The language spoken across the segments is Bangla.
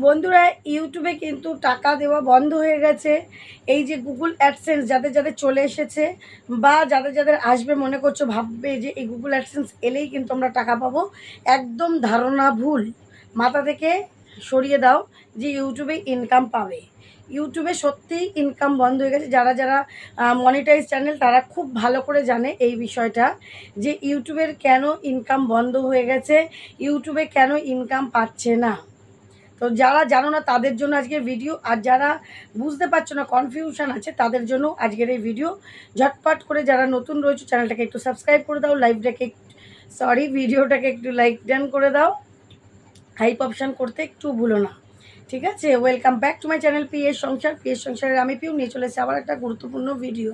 বন্ধুরা, ইউটিউবে কিন্তু টাকা দেওয়া বন্ধ হয়ে গেছে। এই যে গুগল অ্যাডসেন্স যাদের যাদের চলে এসেছে বা যাদের যাদের আসবে মনে করছো, ভাববে যে এই গুগল অ্যাডসেন্স এলেই কিন্তু আমরা টাকা পাবো, একদম ধারণা ভুল। মাথা থেকে সরিয়ে দাও যে ইউটিউবে ইনকাম পাবে। ইউটিউবে সত্যিই ইনকাম বন্ধ হয়ে গেছে। যারা যারা মনিটাইজ চ্যানেল তারা খুব ভালো করে জানে এই বিষয়টা, যে ইউটিউবের কেন ইনকাম বন্ধ হয়ে গেছে, ইউটিউবে কেন ইনকাম পাচ্ছে না। তো যারা জানো না তাদের জন্য আজকের ভিডিও, আর যারা বুঝতে পারছো না, কনফিউশন আছে, তাদের জন্য আজকের এই ভিডিও। ঝটপট করে যারা নতুন রয়েছে চ্যানেলটাকে একটু সাবস্ক্রাইব করে দাও, ভিডিওটাকে একটু লাইক ডান করে দাও, হাইপ অপশান করতে একটু ভুলো না। ঠিক আছে, welcome back to my channel PS সংসার। পিএস সংসারের আমি পিউ নিয়ে চলেছি আবার একটা গুরুত্বপূর্ণ ভিডিও।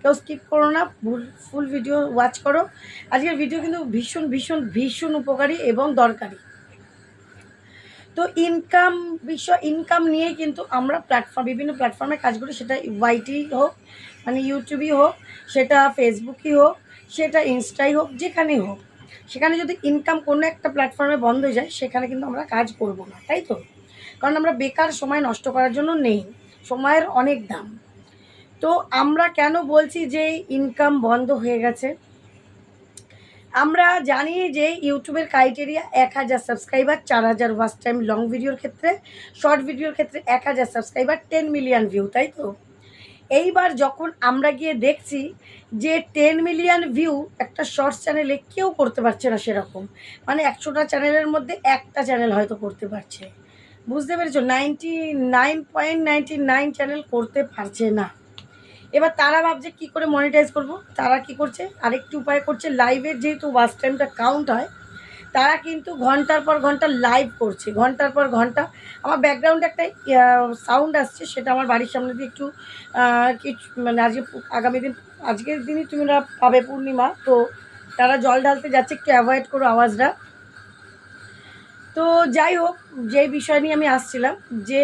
কেউ স্কিপ করো না, ফুল ভিডিও ওয়াচ করো। আজকের ভিডিও কিন্তু ভীষণ ভীষণ ভীষণ উপকারী এবং দরকারি। তো ইনকাম নিয়েই কিন্তু আমরা বিভিন্ন প্ল্যাটফর্মে কাজ করি, সেটা ওয়াইটি হোক, মানে ইউটিউবই হোক, সেটা ফেসবুকই হোক, সেটা ইনস্টাই হোক, যেখানেই হোক, সেখানে যদি ইনকাম কোনো একটা প্ল্যাটফর্মে বন্ধ হয়ে যায়, সেখানে কিন্তু আমরা কাজ করব না, তাই তো? কারণ আমরা বেকার সময় নষ্ট করার জন্য নেই, সময়ের অনেক দাম। তো আমরা কেন বলছি যে ইনকাম বন্ধ হয়ে গেছে? আমরা জানি যে ইউটিউবের criteria 1000 subscriber, 4000 watch time long ভিডিওর ক্ষেত্রে, শর্ট ভিডিওর ক্ষেত্রে 1000 সাবস্ক্রাইবার, 10 মিলিয়ন ভিউ, তাই তো? এইবার যখন আমরা গিয়ে দেখছি যে 10 মিলিয়ন ভিউ একটা শর্টস চ্যানেলে কেউ করতে পারছে না সেরকম, মানে 100টা চ্যানেলের মধ্যে একটা চ্যানেল হয়তো করতে পারছে। বুঝতে পেরেছো? 99.99 চ্যানেল করতে পারছে না। এবার তারা ভাবছে কী করে মনিটাইজ করব। তারা কি করছে, আরেকটি উপায় করছে, লাইভের যেহেতু ওয়াচ টাইমটা কাউন্ট হয়, তারা কিন্তু ঘন্টার পর ঘন্টা লাইভ করছে, ঘন্টার পর ঘন্টা। আমার ব্যাকগ্রাউন্ডে একটা সাউন্ড আসছে, সেটা আমার বাড়ির সামনে দিয়ে একটু কিছু, মানে আজকের দিনই তোমরা পাবে পূর্ণিমা, তো তারা জল ঢালতে যাচ্ছে, একটু অ্যাভয়েড করো আওয়াজটা। তো যাই হোক, যে বিষয় নিয়ে আমি আসছিলাম, যে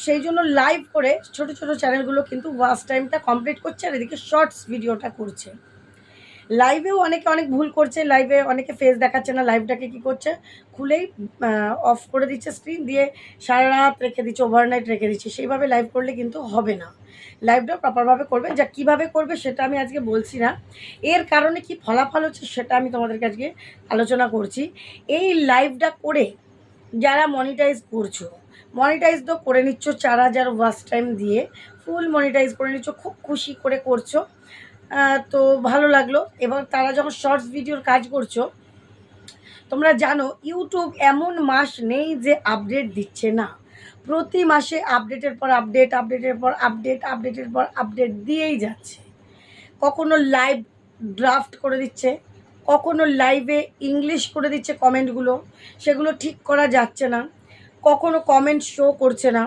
সেই জন্য লাইভ করে ছোট ছোট চ্যানেলগুলো কিন্তু ওয়াচ টাইমটা কমপ্লিট করছে, আর এদিকে শর্টস ভিডিওটা করছে। লাইভেও অনেকে অনেক ভুল করছে, লাইভে অনেকে ফেস দেখাচ্ছে না, লাইভটাকে কী করছে, খুলেই অফ করে দিচ্ছে স্ক্রিন দিয়ে, সারা রাত রেখে দিচ্ছে, ওভারনাইট রেখে দিচ্ছে। সেইভাবে লাইভ করলে কিন্তু হবে না। লাইভটা প্রপারভাবে করবে, যা কীভাবে করবে সেটা আমি আজকে বলছি না, এর কারণে কি ফলাফল হচ্ছে সেটা আমি তোমাদেরকে আজকে আলোচনা করছি। এই লাইভটা করে যারা মনিটাইজ করছো, মনিটাইজ তো করে নিচ্ছ 4000 ওয়াচ টাইম দিয়ে, ফুল মনিটাইজ করে নিচ্ছ, খুব খুশি করে করছো, তো ভালো লাগলো। এবার তারা যখন শর্টস ভিডিওর কাজ করছো, তোমরা জানো ইউটিউব এমন মাস নেই যে আপডেট দিচ্ছে না। প্রতি মাসে আপডেটের পর আপডেট, আপডেটের পর আপডেট, আপডেটের পর আপডেট দিয়েই যাচ্ছে। কখনো লাইভ ড্রাফট করে দিচ্ছে, কখনো লাইভে ইংলিশ করে দিচ্ছে কমেন্টগুলো, সেগুলো ঠিক করা যাচ্ছে না। কখনো কমেন্ট শো করছে না,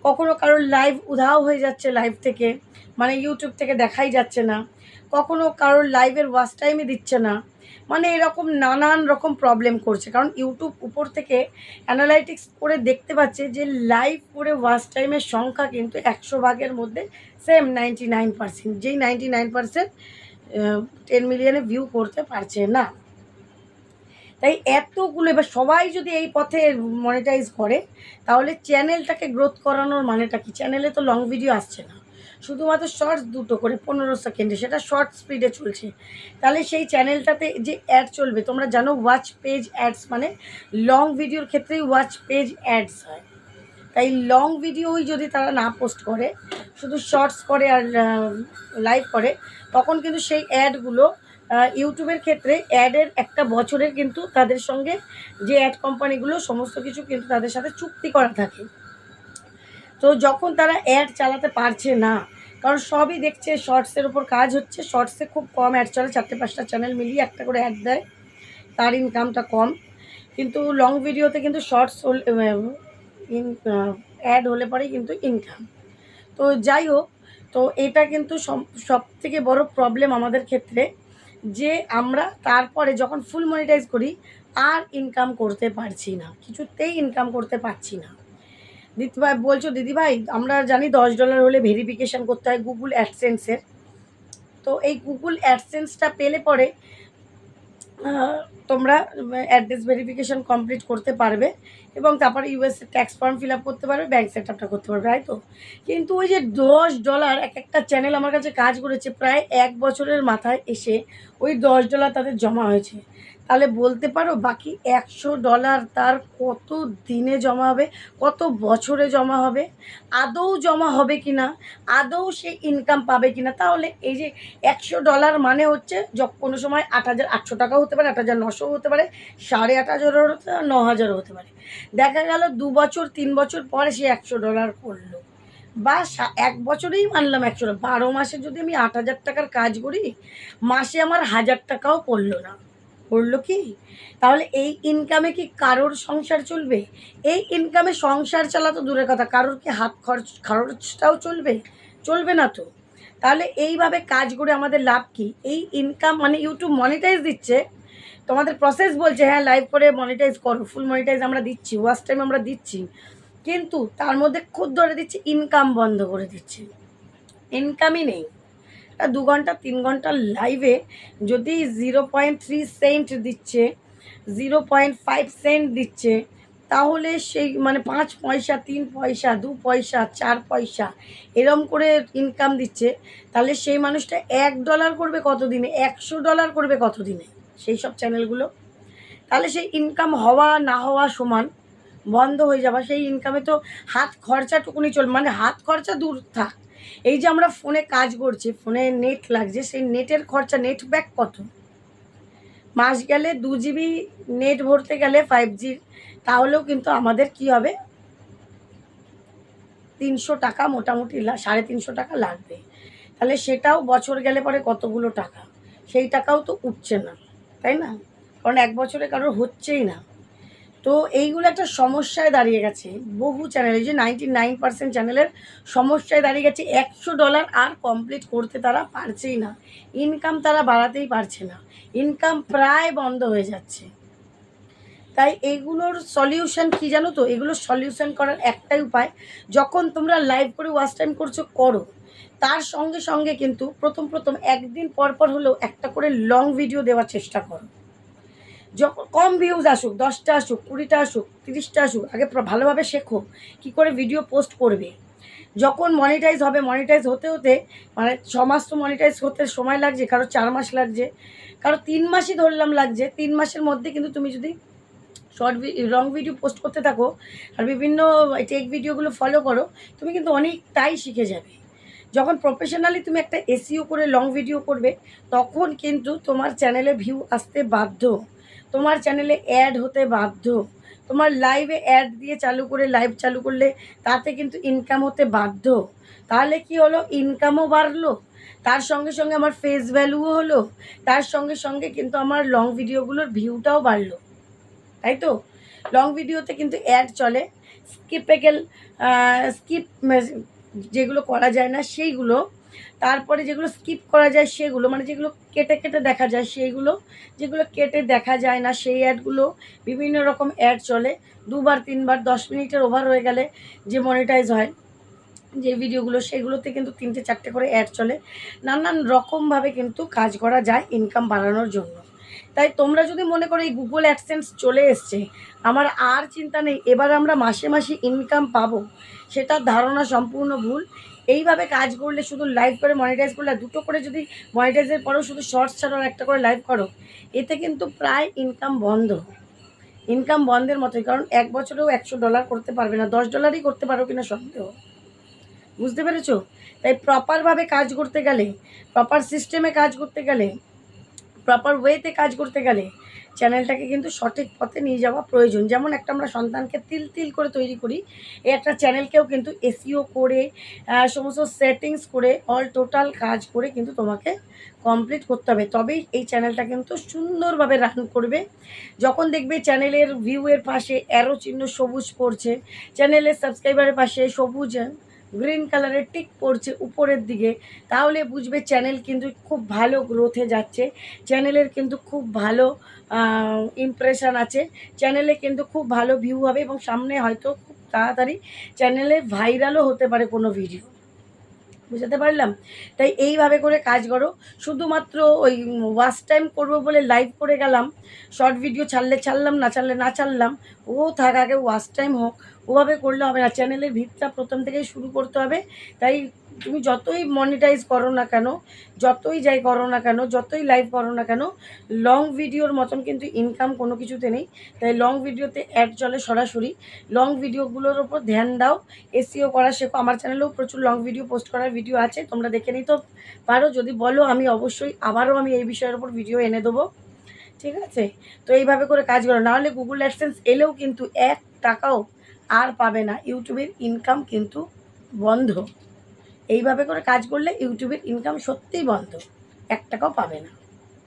কখনো কারোর লাইভ উধাও হয়ে যাচ্ছে লাইভ থেকে, মানে ইউটিউব থেকে দেখাই যাচ্ছে না। কখনো কারোর লাইভের ওয়াচ টাইমই দিচ্ছে না। মানে এরকম নানান রকম প্রবলেম করছে, কারণ ইউটিউব উপর থেকে অ্যানালাইটিক্স করে দেখতে পাচ্ছে যে লাইভ করে ওয়াচ টাইমের সংখ্যা কিন্তু 100 ভাগের মধ্যে সেম 99%, যেই 99% 10 মিলিয়নে ভিউ করতে পারছে না। তাই এতগুলো, এবার সবাই যদি এই পথে মনিটাইজ করে, তাহলে চ্যানেলটাকে গ্রোথ করানোর মানেটা কি? চ্যানেলে তো লং ভিডিও আসছে না, শুধুমাত্র শর্টস দুটো করে 15 সেকেন্ডে, সেটা শর্ট স্পিডে চলছে। তাহলে সেই চ্যানেলটাতে যে অ্যাড চলবে, তোমরা জানো ওয়াচ পেজ অ্যাডস মানে লং ভিডিওর ক্ষেত্রেই ওয়াচ পেজ অ্যাডস হয়। তাই লং ভিডিওই যদি তারা না পোস্ট করে, শুধু শর্টস করে আর লাইভ করে, তখন কিন্তু সেই অ্যাডগুলো ইউটিউবের ক্ষেত্রে অ্যাডের একটা বছরের কিন্তু তাদের সঙ্গে, যে অ্যাড কোম্পানিগুলো সমস্ত কিছু কিন্তু তাদের সাথে চুক্তি করা থাকে। তো যখন তারা অ্যাড চালাতে পারছে না, কারণ সবই দেখছে শর্টসের ওপর কাজ হচ্ছে, শর্টসে খুব কম অ্যাড চলে, 4-5টা চ্যানেল মিলিয়ে একটা করে অ্যাড দেয়, তার ইনকামটা কম। কিন্তু লং ভিডিওতে কিন্তু শর্টস অ্যাড হলে পরেই কিন্তু ইনকাম। তো যাই হোক, তো এটা কিন্তু সবথেকে বড় প্রবলেম আমাদের ক্ষেত্রে, যে আমরা তারপরে যখন ফুল মনিটাইজ করি আর ইনকাম করতে পারছি না, কিছুতেই ইনকাম করতে পারছি না। দিদিভাই বলছো, দিদিভাই আমরা জানি $10 হলে ভেরিফিকেশান করতে হয় গুগল অ্যাডসেন্সের। তো এই গুগল অ্যাডসেন্সটা পেলে পরে তোমরা অ্যাড্রেস ভেরিফিকেশন কমপ্লিট করতে পারবে এবং তারপরে USA tax form fill up করতে পারবে, ব্যাঙ্ক সেট আপটা করতে পারবে, তাই তো। কিন্তু ওই যে $10 এক একটা চ্যানেল আমার কাছে কাজ করেছে প্রায় 1 বছরের মাথায় এসে ওই $10 তাদের জমা হয়েছে। তাহলে বলতে পারো বাকি $100 তার কত দিনে জমা হবে, কত বছরে জমা হবে, আদৌ জমা হবে কি না, আদৌ সে ইনকাম পাবে কি না। তাহলে এই যে $100 মানে হচ্ছে কোনো সময় 8,800 টাকাও হতে পারে, 8,900 হতে পারে, 8,500 হতে পারে, 9,000 হতে পারে। দেখা গেল 2 বছর 3 বছর পরে সে $100 করলো, বা 1 বছরেই মানলাম 100, 12 মাসে যদি আমি 8,000 টাকার কাজ করি, মাসে আমার 1,000 টাকাও পড়লো না, পড়লো কি? তাহলে এই ইনকামে কি কারোর সংসার চলবে? এই ইনকামে সংসার চালা তো দূরের কথা, কারোর কি হাত খরচটাও চলবে? চলবে না তো। তাহলে এইভাবে কাজ করে আমাদের লাভ কি? এই ইনকাম মানে ইউটিউব মনিটাইজ দিচ্ছে, তোমাদের প্রসেস বলছে হ্যাঁ লাইভ করে মনিটাইজ করো, ফুল মনিটাইজ আমরা দিচ্ছি, ওয়াচ টাইম আমরা দিচ্ছি, কিন্তু তার মধ্যে খুদ ধরে দিচ্ছি ইনকাম বন্ধ করে দিচ্ছে, ইনকামই নেই। 2 ঘন্টা 3 ঘন্টার লাইভে যদি 0.3 সেন্ট দিচ্ছে, 0.5 সেন্ট দিচ্ছে, তাহলে সেই মানে 5 পয়সা, 3 পয়সা, 2 পয়সা, 4 পয়সা এরম করে ইনকাম দিচ্ছে, তাহলে সেই মানুষটা $1 করবে কত দিনে, $100 করবে কত দিনে সেই সব চ্যানেলগুলো? তাহলে সেই ইনকাম হওয়া না হওয়া সমান, বন্ধ হয়ে যাওয়া। সেই ইনকামে তো হাত খরচাটুকুনি মানে হাত খরচা দূর থাক, এই যে আমরা ফোনে কাজ করছি, ফোনে নেট লাগছে, সেই নেটের খরচা, নেট ব্যাক কত? মাস গেলে 2 GB নেট ভরতে গেলে 5G, তাহলেও কিন্তু আমাদের কি হবে, 300 টাকা মোটামুটি 350 টাকা লাগবে। তাহলে সেটাও বছর গেলে পরে কতগুলো টাকা, সেই টাকাও তো উঠছে না, তাই না? কারণ 1 বছরে কারোর হচ্ছেই না। তো এইগুলো একটা সমস্যায় দাঁড়িয়ে গেছে বহু চ্যানেলে, যে 99% চ্যানেলের সমস্যায় দাঁড়িয়ে গেছে। $100 আর কমপ্লিট করতে তারা পারছেই না, ইনকাম তারা বাড়াতেই পারছে না, ইনকাম প্রায় বন্ধ হয়ে যাচ্ছে। তাই এইগুলোর সলিউশন কী জানো তো? এগুলোর সলিউশন করার একটাই উপায়, যখন তোমরা লাইভ করে ওয়াচ টাইম করছো করো, তার সঙ্গে সঙ্গে কিন্তু প্রথম একদিন পর পর হলেও একটা করে লং ভিডিও দেওয়ার চেষ্টা করো। যখন কম ভিউজ আসুক, 10টা আসুক, 20টা আসুক, 30টা আসুক, আগে ভালোভাবে শেখো কী করে ভিডিও পোস্ট করবে। যখন মনিটাইজ হবে, মনিটাইজ হতে হতে মানে 6 মাস তো মনিটাইজ হতে সময় লাগছে, কারো 4 মাস লাগছে, কারো 3 মাসই ধরলাম লাগছে। 3 মাসের মধ্যে কিন্তু তুমি যদি লং ভিডিও পোস্ট করতে থাকো আর বিভিন্ন টেক ভিডিওগুলো ফলো করো, তুমি কিন্তু অনেকটাই শিখে যাবে। যখন প্রফেশনালি তুমি একটা এসইও করে লং ভিডিও করবে, তখন কিন্তু তোমার চ্যানেলে ভিউ আসতে বাধ্য, তোমার চ্যানেলে অ্যাড হতে বাধ্য, তোমার লাইভে অ্যাড দিয়ে চালু করে লাইভ চালু করলে তাতে কিন্তু ইনকাম হতে বাধ্য। তাহলে কি হলো, ইনকামও বাড়লো, তার সঙ্গে সঙ্গে আমার ফেস ভ্যালুও হলো, তার সঙ্গে সঙ্গে কিন্তু আমার লং ভিডিওগুলোর ভিউটাও বাড়লো, তাই তো। লং ভিডিওতে কিন্তু অ্যাড চলে, স্কিপেবল স্কিপ যেগুলো করা যায় না সেইগুলো, তারপরে যেগুলো স্কিপ করা যায় সেগুলো, মানে যেগুলো কেটে কেটে দেখা যায় সেইগুলো, যেগুলো কেটে দেখা যায় না সেই অ্যাডগুলো, বিভিন্ন রকম অ্যাড চলে। 2বার 3বার 10 মিনিটের ওভার হয়ে গেলে যে মনিটাইজ হয় যে ভিডিওগুলো, সেগুলোতে কিন্তু 3টে 4টে করে অ্যাড চলে। নানান রকমভাবে কিন্তু কাজ করা যায় ইনকাম বাড়ানোর জন্য। তাই তোমরা যদি মনে করো এই গুগল অ্যাডসেন্স চলে এসছে, আমার আর চিন্তা নেই, এবার আমরা মাসে মাসে ইনকাম পাবো, সেটার ধারণা সম্পূর্ণ ভুল। এইভাবে কাজ করলে, শুধু লাইভ করে মনিটাইজ করলে, 2টো করে যদি মনিটাইজের পরেও শুধু শর্টস ছাড়াও একটা করে লাইভ করো, এতে কিন্তু প্রায় ইনকাম বন্ধ, ইনকাম বন্ধের মতোই। কারণ 1 বছরেও $100 করতে পারবে না, $10ই করতে পারো কিনা সন্দেহ। বুঝতে পেরেছো? তাই প্রপারভাবে কাজ করতে গেলে, প্রপার সিস্টেমে কাজ করতে গেলে, প্রপার ওয়েতে কাজ করতে গেলে চ্যানেলটাকে কিন্তু সঠিক পথে নিয়ে যাওয়া প্রয়োজন। যেমন একটা আমরা সন্তানকে তিল তিল করে তৈরি করি, এই একটা চ্যানেলকেও কিন্তু এসইও করে সমস্ত সেটিংস করে অল টোটাল কাজ করে কিন্তু তোমাকে কমপ্লিট করতে হবে, তবেই এই চ্যানেলটা কিন্তু সুন্দরভাবে রান করবে। যখন দেখবে চ্যানেলের ভিউয়ের পাশে অ্যারো চিহ্ন সবুজ পড়ছে, চ্যানেলের সাবস্ক্রাইবারের পাশে সবুজ গ্রিন কালারের টিক পড়ছে উপরের দিকে, তাহলে বুঝবে চ্যানেল কিন্তু খুব ভালো গ্রোথে যাচ্ছে, চ্যানেলের কিন্তু খুব ভালো ইমপ্রেশন আছে, চ্যানেলে কিন্তু খুব ভালো ভিউ হবে এবং সামনে হয়তো খুব তাড়াতাড়ি চ্যানেলে ভাইরালও হতে পারে কোনো ভিডিও। বুঝাতে পারলাম? তাই এইভাবে করে কাজ করো। শুধুমাত্র ওই ওয়াচ টাইম করবো বলে লাইভ করে গেলাম, শর্ট ভিডিও ছাড়লে ছাড়লাম, না ছাড়লে না ছাড়লাম, ও থাক আগে ওয়াচ টাইম হোক, ওভাবে করলে হবে না। চ্যানেলের ভিতটা প্রথম থেকেই শুরু করতে হবে। তাই তুমি যতই মনিটাইজ করো না কেন, যতই যাই করো না কেন, যতই লাইভ করো না কেন, লং ভিডিওর মতন কিন্তু ইনকাম কোনো কিছুতে নেই। তাই লং ভিডিওতে অ্যাড চলে সরাসরি। লং ভিডিওগুলোর ওপর ধ্যান দাও, এসইও করা শেখো। আমার চ্যানেলেও প্রচুর লং ভিডিও পোস্ট করার ভিডিও আছে, তোমরা দেখে নিতে পারো। যদি বলো আমি অবশ্যই আবারও আমি এই বিষয়ের উপর ভিডিও এনে দেবো, ঠিক আছে? তো এইভাবে করে কাজ করো, নাহলে গুগল অ্যাডসেন্স এলেও কিন্তু 1 টাকাও আর পাবে না। ইউটিউবের ইনকাম কিন্তু বন্ধ। এইভাবে করে কাজ করলে ইউটিউবের ইনকাম সত্যিই বন্ধ, 1 টাকাও পাবে না,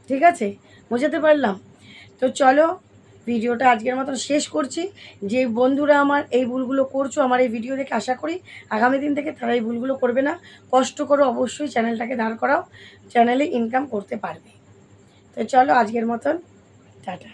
ঠিক আছে? বোঝাতে পারলাম? তো চলো ভিডিওটা আজকের মতন শেষ করছি। যে বন্ধুরা আমার এই ভুলগুলো করছো আমার এই ভিডিও দেখে, আশা করি আগামী দিন থেকে তারা এই ভুলগুলো করবে না। কষ্ট করো, অবশ্যই চ্যানেলটাকে দাঁড় করাও, চ্যানেলে ইনকাম করতে পারবে। তো চলো আজকের মতন টাটা।